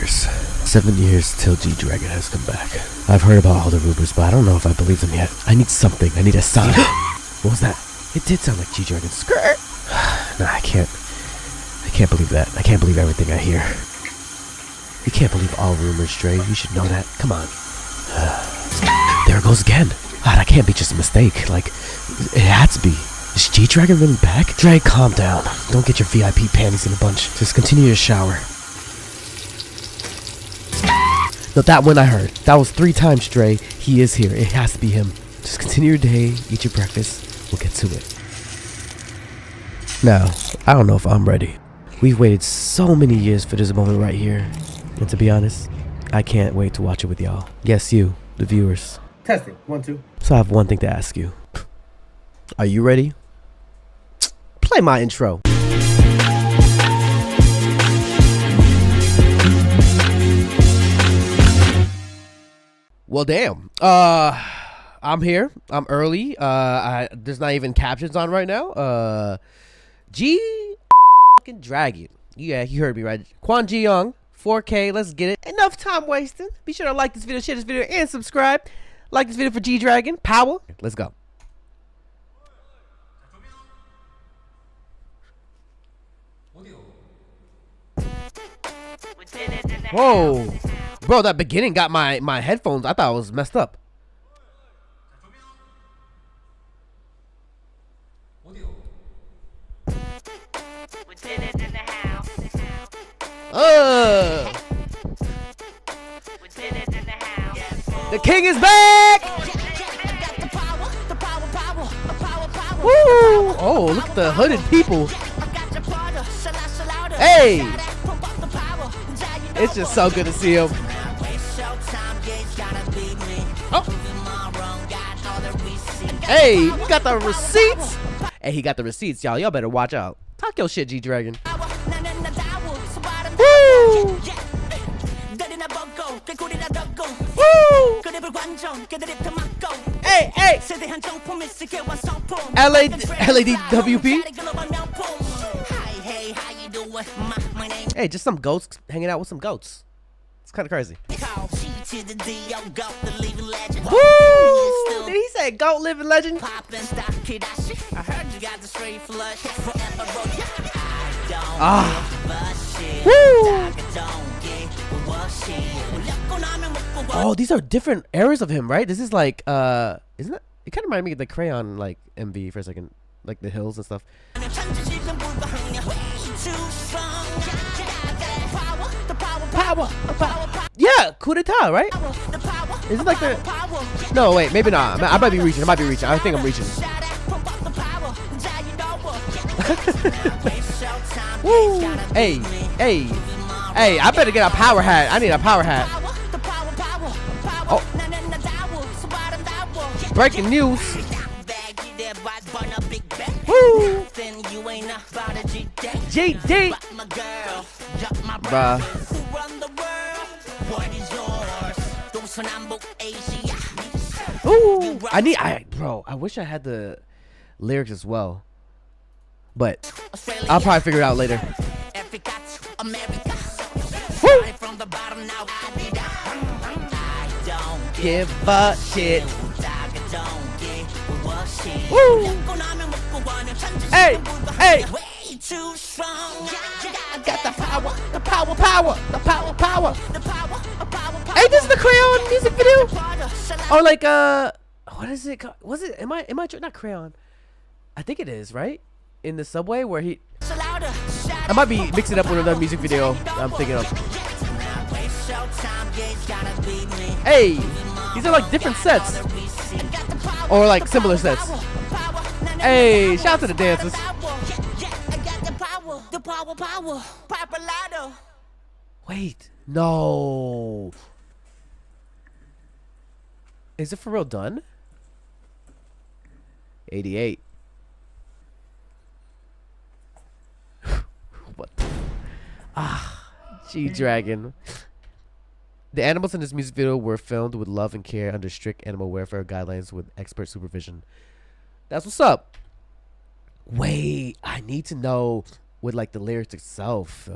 years. 7 years till G-Dragon has come back. I've heard about all the rumors, but I don't know if I believe them yet. I need something. I need a sign. What was that? It did sound like G-Dragon. Skirt! Nah, I can't believe that. I can't believe everything I hear. You can't believe all rumors, Dre. You should know that. Come on. There it goes again. God, that can't be just a mistake. Like, it had to be. Is G-Dragon really back? Dre, calm down. Don't get your VIP panties in a bunch. Just continue your shower. No, that one I heard. That was 3 times, Dre. He is here. It has to be him. Just continue your day. Eat your breakfast. We'll get to it. Now, I don't know if I'm ready. We've waited so many years for this moment right here. And to be honest, I can't wait to watch it with y'all. Yes, you, the viewers. Testing. 1, 2. So I have one thing to ask you. Are you ready? Play my intro. Well, damn. I'm here. I'm early. There's not even captions on right now. Dragon. Yeah, you heard me right. Kwon Ji Young, 4K. Let's get it. Enough time wasting. Be sure to like this video, share this video, and subscribe. Like this video for G-Dragon. Power. Let's go. Whoa. Bro, that beginning got my headphones. I thought it was messed up. The king is back! Woo! Oh, look at the hooded people. Hey! It's just so good to see him. Oh. Hey, you got the receipts? Hey, he got the receipts, y'all. Y'all better watch out. Talk your shit, G-Dragon. Woo! Woo! Hey, hey! LADWP? Hey, just some goats hanging out with some goats. It's kind of crazy. Woo! Did he say goat living legend? Ah. Woo! Oh, these are different eras of him, right? This is like, isn't it? It kind of reminded me of the Crayon, like, MV for a second. Like the hills and stuff. Power. Yeah, coup d'etat, right? Is it like the... No, wait, maybe not. I might be reaching. I think I'm reaching. Woo! Hey, I better get a power hat. I need a power hat. Oh. Breaking news. Woo! GD. Bruh. Ooh, bro, I wish I had the lyrics as well. But I'll probably figure it out later. Woo! Give a shit. Woo! Hey! Got the power. Hey, this is the Crayon music video? Or like, what is it called? Was it, am I not Crayon? I think it is, right? In the subway where he... I might be mixing up with another music video I'm thinking of. Hey! These are like different sets. Or like similar sets. Hey, shout out to the dancers. Wait, no. Is it for real done? 88. What? G-Dragon. The animals in this music video were filmed with love and care under strict animal welfare guidelines with expert supervision. That's what's up. Wait, I need to know with like the lyrics itself.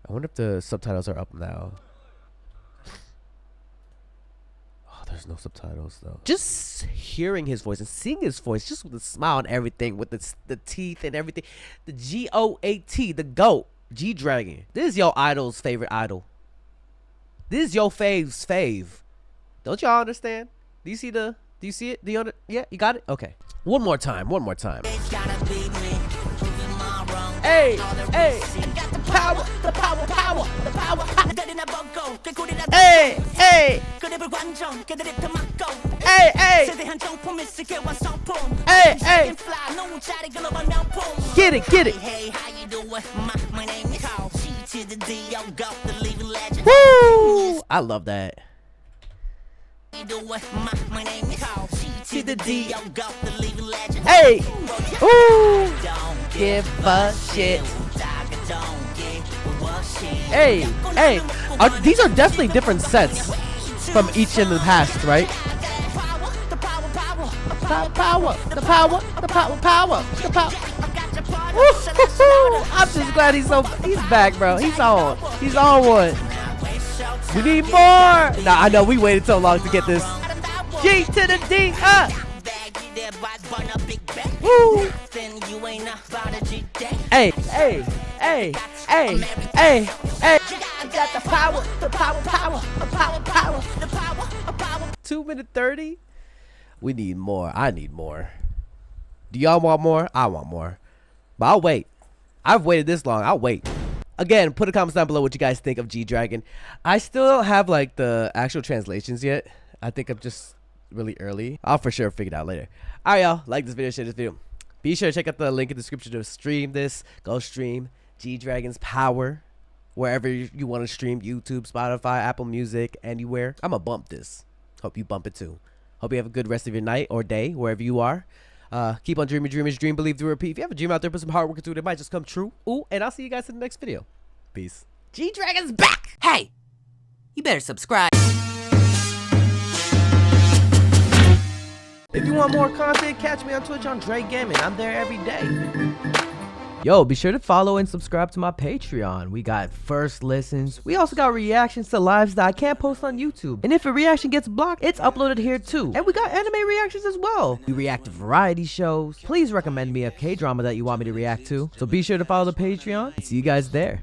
I wonder if the subtitles are up now. Oh, there's no subtitles though. Just hearing his voice and seeing his voice, just with the smile and everything, with the teeth and everything. The GOAT, the GOAT, G-Dragon. This is your idol's favorite idol. This is your fave's fave. Don't y'all understand? Do you see it? Do you yeah, you got it? Okay. One more time. Hey, hey, the power. Hey, hey. Hey, hey. Hey, hey. Get it. Woo! I love that. Hey! Ooh! Give a shit. Hey! These are definitely different sets from each in the past, right? Power. I'm just glad he's back, bro. He's on one. We need more. Nah, I know we waited so long to get this. G to the D, Woo. Hey. I got the power. 2:30. We need more. I need more. Do y'all want more? I want more. But I'll wait. I've waited this long. I'll wait. Again, put a comment down below what you guys think of G-Dragon. I still don't have like the actual translations yet. I think I'm just really early. I'll for sure figure it out later. Alright, y'all. Like this video, share this video. Be sure to check out the link in the description to stream this. Go stream G-Dragon's Power wherever you want to stream. YouTube, Spotify, Apple Music, anywhere. I'm gonna bump this. Hope you bump it too. Hope you have a good rest of your night or day wherever you are. Keep on dreaming, dreamers, dream, believe, do, repeat. If you have a dream out there, put some hard work into it, it might just come true. Ooh, and I'll see you guys in the next video. Peace. G-Dragon's back! Hey, you better subscribe. If you want more content, catch me on Twitch on Jrekml. I'm there every day. Yo, be sure to follow and subscribe to my Patreon. We got first listens. We also got reactions to lives that I can't post on YouTube. And if a reaction gets blocked, it's uploaded here too. And we got anime reactions as well. We react to variety shows. Please recommend me a K-drama that you want me to react to. So be sure to follow the Patreon and see you guys there.